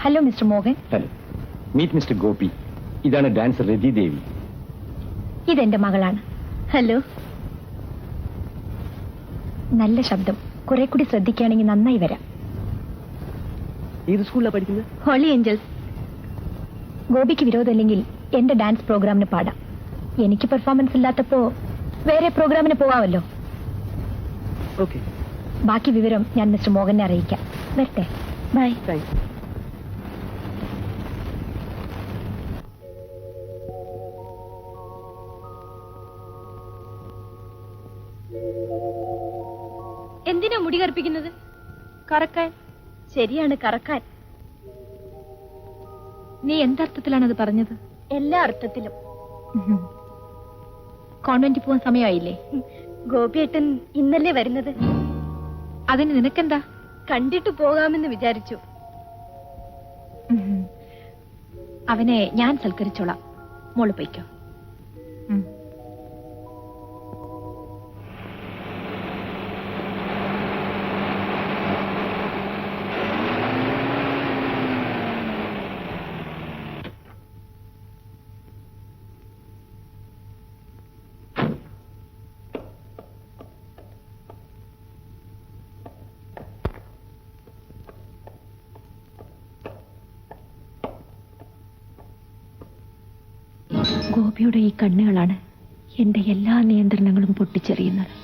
Hello mister Mohan. Hello, meet mister Gopi. ഇതാണ് dancer രതി ദേവി. ഇതെന്റെ മകളാണ്. ഹലോ. നല്ല ശബ്ദം, കുറെ കൂടി ശ്രദ്ധിക്കുകയാണെങ്കിൽ നന്നായി വരാം. ഏത് സ്കൂളിലാണ് പഠിക്കുന്നത്? Holy Angels. ഗോപിക്ക് വിരോധമില്ലെങ്കിൽ എന്റെ ഡാൻസ് പ്രോഗ്രാമിന് പാടാം. എനിക്ക് പെർഫോമൻസ് ഇല്ലാത്തപ്പോ വേറെ പ്രോഗ്രാമിന് പോവാമല്ലോ. ഓക്കെ. ബാക്കി വിവരം ഞാൻ മിസ്റ്റർ മോഹനെ അറിയിക്കാം. വരട്ടെ. ബൈ. എന്തിനാ മുടി കറുപ്പിക്കുന്നത്? കറക്കാൻ. ശരിയാണ്, കറക്കാൻ. നീ എന്തർത്ഥത്തിലാണ് അത് പറഞ്ഞത്? എല്ലാ അർത്ഥത്തിലും. കോൺവെന്റിൽ പോവാൻ സമയമായില്ലേ? ഗോപിയേട്ടൻ ഇന്നല്ലേ വരുന്നത്. അതിന് നിനക്കെന്താ? കണ്ടിട്ട് പോകാമെന്ന് വിചാരിച്ചു. അവനെ ഞാൻ സൽക്കരിച്ചോളാം. മോള് പൊയ്ക്കോ. ഗോപിയുടെ ഈ കണ്ണുകളാണ് എന്റെ എല്ലാ നിയന്ത്രണങ്ങളും പൊട്ടിച്ചെറിയുന്നത്.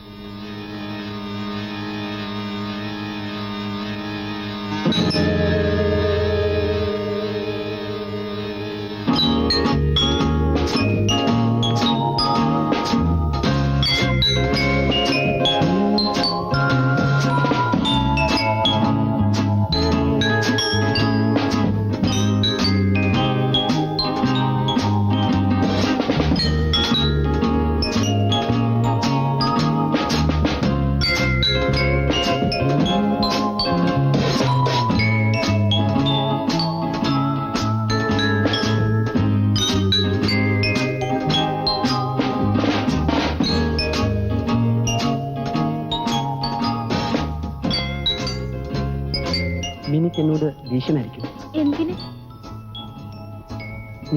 മിനിക്ക് എന്നോട് ദേഷ്യമായിരിക്കും. എന്തിന്?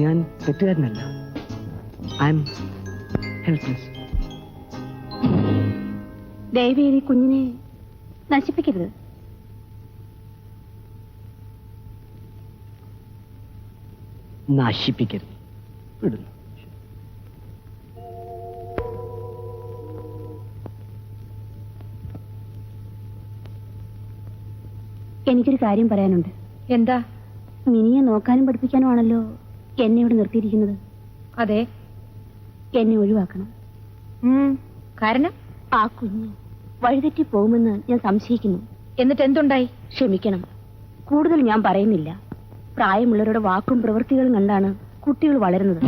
ഞാൻ തെറ്റുകാരനല്ല. I am helpless. ദയവേദി കുഞ്ഞിനെ നശിപ്പിക്കരുത്. നശിപ്പിക്കരുത്. വിടുന്നു. എനിക്കൊരു കാര്യം പറയാനുണ്ട്. എന്താ? മിനിയെ നോക്കാനും പഠിപ്പിക്കാനുമാണല്ലോ എന്നെ ഇവിടെ നിർത്തിയിരിക്കുന്നത്. അതെ. എന്നെ ഒഴിവാക്കണം. കാരണം ആ കുഞ്ഞ് വഴിതെറ്റി പോകുമെന്ന് ഞാൻ സംശയിക്കുന്നു. എന്നിട്ട് എന്തുണ്ടായി? ക്ഷമിക്കണം, കൂടുതൽ ഞാൻ പറയുന്നില്ല. പ്രായമുള്ളവരുടെ വാക്കും പ്രവൃത്തികളും കണ്ടാണ് കുട്ടികൾ വളരുന്നത്.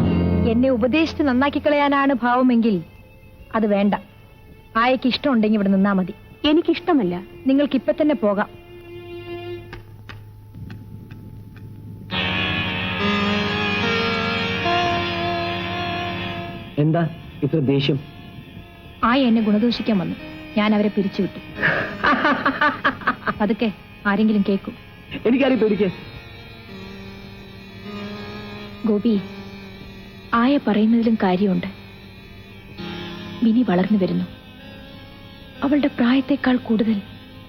എന്നെ ഉപദേശിച്ച് നന്നാക്കി കളയാനാണ് ഭാവമെങ്കിൽ അത് വേണ്ട. ആയക്ക് ഇഷ്ടമുണ്ടെങ്കിൽ ഇവിടെ നിന്നാ മതി. എനിക്കിഷ്ടമല്ല. നിങ്ങൾക്ക് ഇപ്പൊ തന്നെ പോകാം. എന്താ ഇത്ര ദേഷ്യം? ആയ എന്നെ ഗുണദോഷിക്കാൻ വന്നു. ഞാൻ അവരെ പിരിച്ചുവിട്ടു. അതൊക്കെ ആരെങ്കിലും കേൾക്കും. എനിക്കറിയാം പേടിക്ക്. ഗോപി, ആയ പറയുന്നതിലും കാര്യമുണ്ട്. മിനി വളർന്നു വരുന്നു. അവളുടെ പ്രായത്തെക്കാൾ കൂടുതൽ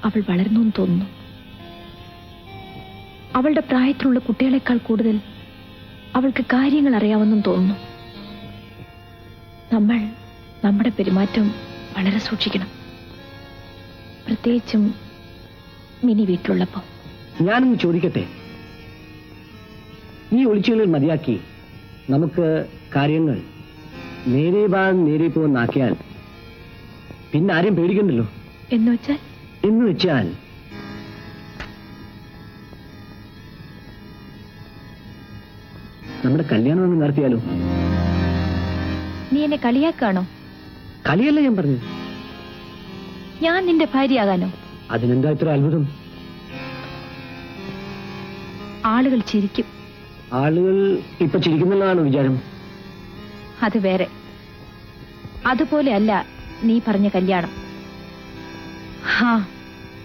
അവൾ വളർന്നു എന്ന് തോന്നുന്നു. അവളുടെ പ്രായത്തിലുള്ള കുട്ടികളെക്കാൾ കൂടുതൽ അവൾക്ക് കാര്യങ്ങൾ അറിയാമെന്നും തോന്നുന്നു. നമ്മൾ നമ്മുടെ പെരുമാറ്റം വളരെ സൂക്ഷിക്കണം, പ്രത്യേകിച്ചും മിനി വീട്ടിലുള്ളപ്പോ. ഞാനൊന്ന് ചോദിക്കട്ടെ, ഈ ഒളിച്ചുകളിൽ മതിയാക്കി നമുക്ക് കാര്യങ്ങൾ നേരെ പോകുന്നാക്കിയാൽ പിന്നെ ആരെയും പേടിക്കണ്ടല്ലോ. എന്ന് വെച്ചാൽ നമ്മുടെ കല്യാണം ഒന്ന് നടത്തിയാലോ? നീ എന്നെ കളിയാക്കാണോ? കളിയല്ല ഞാൻ പറഞ്ഞത്. ഞാൻ നിന്റെ ഭാര്യയാകാനോ? അതിനെന്താ ഇത്ര അത്ഭുതം? ആളുകൾ ചിരിക്കും. ആളുകൾ ഇപ്പൊ ചിരിക്കുന്നുള്ളതാണോ വിചാരം? അത് വേറെ. അതുപോലെ അല്ല നീ പറഞ്ഞ കല്യാണം.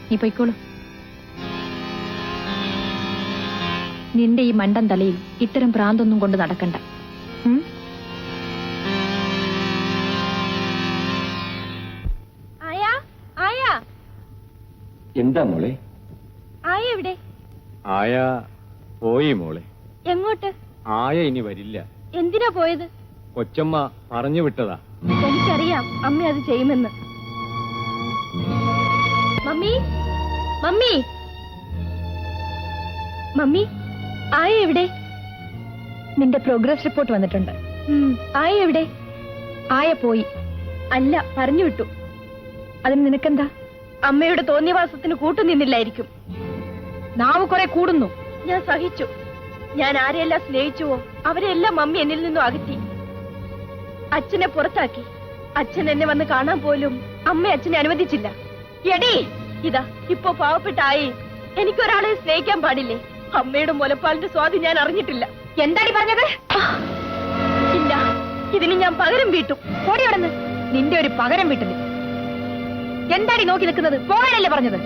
നീ പൊയ്ക്കോളൂ. നിന്റെ ഈ മണ്ടൻ തലയിൽ ഇത്തരം ഭ്രാന്തൊന്നും കൊണ്ട് നടക്കണ്ട. എന്താ മോളെ? ആയ എവിടെ? ആയ പോയി മോളെ. എങ്ങോട്ട്? ആയ ഇനി വരില്ല. എന്തിനാ പോയത്? കൊച്ചമ്മ പറഞ്ഞു വിട്ടതാ. എനിക്കറിയാം അമ്മ അത് ചെയ്യുമെന്ന്. മമ്മി, മമ്മി, മമ്മി, ആയ എവിടെ? നിന്റെ പ്രോഗ്രസ് റിപ്പോർട്ട് വന്നിട്ടുണ്ട്. ആയ എവിടെ? ആയ പോയി. അല്ല, പറഞ്ഞു വിട്ടു. അതിന് നിനക്കെന്താ? അമ്മയുടെ തോന്നിയവാസത്തിന് കൂട്ടുനിന്നില്ലായിരിക്കും. നാവ് കുറെ കൂടുന്നു. ഞാൻ സഹിച്ചു. ഞാൻ ആരെയെല്ലാം സ്നേഹിച്ചുവോ അവരെല്ലാം മമ്മി എന്നിൽ നിന്നും അകറ്റി. അച്ഛനെ പുറത്താക്കി. അച്ഛൻ എന്നെ വന്ന് കാണാൻ പോലും അമ്മ അച്ഛനെ അനുവദിച്ചില്ല. എടീ, ഇതാ ഇപ്പൊ പാവപ്പെട്ടായി. എനിക്കൊരാളെ സ്നേഹിക്കാൻ പാടില്ലേ? അമ്മയുടെ മുലപ്പാലിന്റെ സ്വാദ് ഞാൻ അറിഞ്ഞിട്ടില്ല. എന്താടി പറഞ്ഞത്? ഇല്ല, ഇതിന് ഞാൻ പകരം വീട്ടും. ഓടി നടന്ന് നിന്റെ ഒരു പകരം വീട്ടില്. എന്താടി നോക്കി നിൽക്കുന്നത്? പോകാനല്ലേ പറഞ്ഞത്?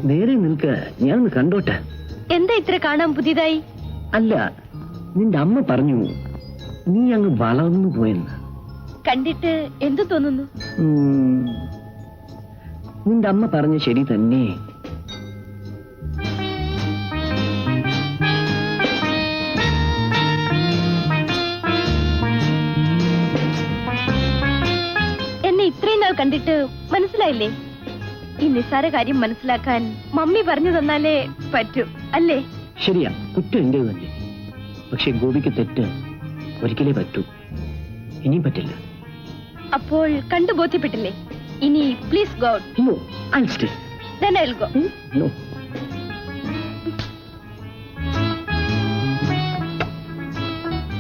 നേരെ നിൽക്ക, ഞാനൊന്ന് കണ്ടോട്ടെ. എന്താ ഇത്ര കാണാൻ പുതിയതായി? അല്ല, നിന്റെ അമ്മ പറഞ്ഞു നീ അങ്ങ് വളർന്നു പോയെന്ന്. കണ്ടിട്ട് എന്തു തോന്നുന്നു? നിന്റെ അമ്മ പറഞ്ഞ ശരി തന്നെ. എന്നെ ഇത്രയും നാൾ കണ്ടിട്ട് മനസ്സിലായില്ലേ? ഈ നിസ്സാര കാര്യം മനസ്സിലാക്കാൻ മമ്മി പറഞ്ഞു തന്നാലേ പറ്റൂ, അല്ലേ? ശരിയാ, കുറ്റം എന്റേത് തന്നെ. പക്ഷെ ഗോപിക്ക് തെറ്റ് ഒരിക്കലേ പറ്റൂ. ഇനിയും പറ്റില്ല. അപ്പോൾ കണ്ടു ബോധ്യപ്പെട്ടില്ലേ? ഇനി please go. No, I'll stay. Then I'll go. No.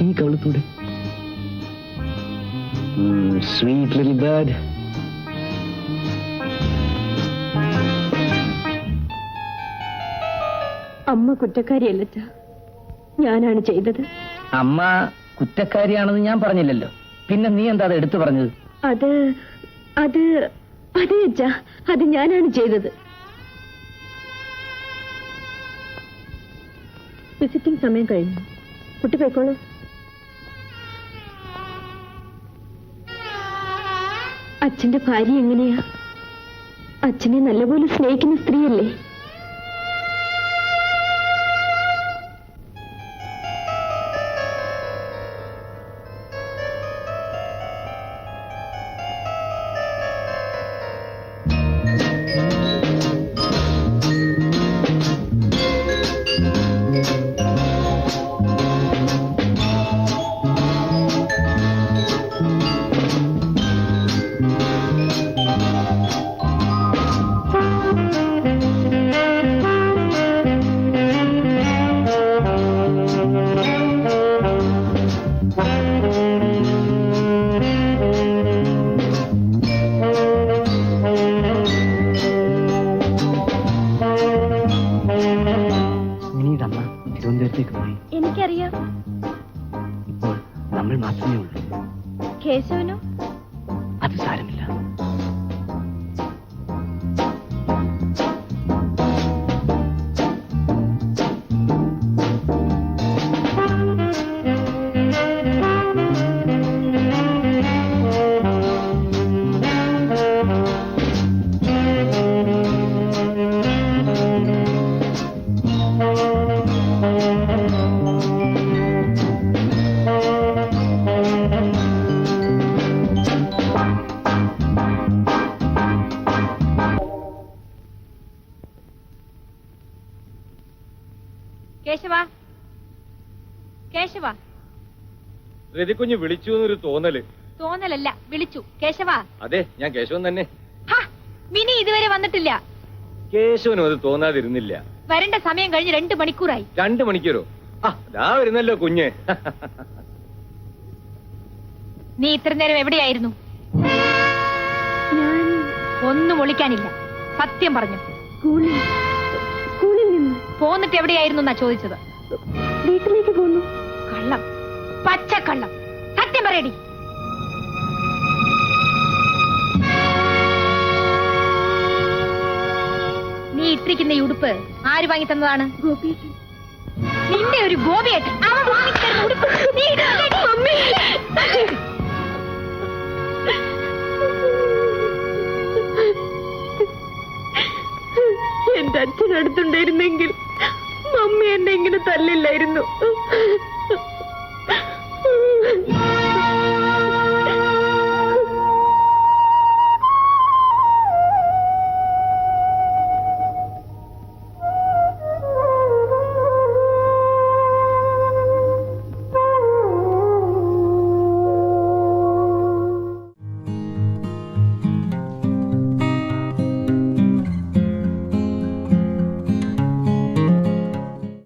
ഈ കവളത്തൂടെ. Sweet little bird. അമ്മ കുറ്റക്കാരിയല്ല, ഞാനാണ് ചെയ്തത്. അമ്മ കുറ്റക്കാരിയാണെന്ന് ഞാൻ പറഞ്ഞില്ലല്ലോ. പിന്നെ നീ എന്താ അത് എടുത്തു പറഞ്ഞത്? അത് അത് അതെ അച്ഛാ, അത് ഞാനാണ് ചെയ്തത്. വിസിറ്റിംഗ് സമയം കഴിഞ്ഞു. കുട്ടി പോയിക്കോളൂ. അച്ഛന്റെ ഭാര്യ എങ്ങനെയാ? അച്ഛനെ നല്ലപോലെ സ്നേഹിക്കുന്ന സ്ത്രീയല്ലേ? എനിക്കറിയാം. ഇപ്പോൾ നമ്മൾ മാത്രമേ ഉള്ളൂ. കേശവനോ? അത് സാരമില്ല. കേശവ, കേശവ. രതികുഞ്ഞ് വിളിച്ചു എന്നൊരു തോന്നല്. തോന്നലല്ല, വിളിച്ചു. കേശവ. അതെ, ഞാൻ കേശവൻ തന്നെ. മിനി ഇതുവരെ വന്നിട്ടില്ല. കേശവനും അത് തോന്നാതിരുന്നില്ല. വരേണ്ട സമയം കഴിഞ്ഞ് 2 മണിക്കൂറായി. 2 മണിക്കൂറോ? ദാ വരുന്നല്ലോ കുഞ്ഞ്. നീ ഇത്ര നേരം എവിടെയായിരുന്നു? ഒന്നും ഒളിക്കാനില്ല, സത്യം പറഞ്ഞു. സ്കൂളിൽ നിന്ന് പോന്നിട്ട് എവിടെയായിരുന്നു എന്നാ ചോദിച്ചത്. വീട്ടിലേക്ക് പോന്നു. കള്ളം, പച്ചക്കള്ളം, സത്യം പറയടി. നീ ഇട്ടിരിക്കുന്ന ഈ ഉടുപ്പ് ആര് വാങ്ങി തന്നതാണ്? ഗോപിയേട്ടൻ. നിന്റെ ഒരു ഗോപിയേട്ടൻ അവൻ വാങ്ങിത്തരുന്ന ഉടുപ്പ് നീ ഇടുന്നില്ലടി. എന്റെ അച്ഛൻ അടുത്തുണ്ടായിരുന്നെങ്കിൽ മമ്മി എന്നെ ഇങ്ങനെ തല്ലില്ലായിരുന്നു.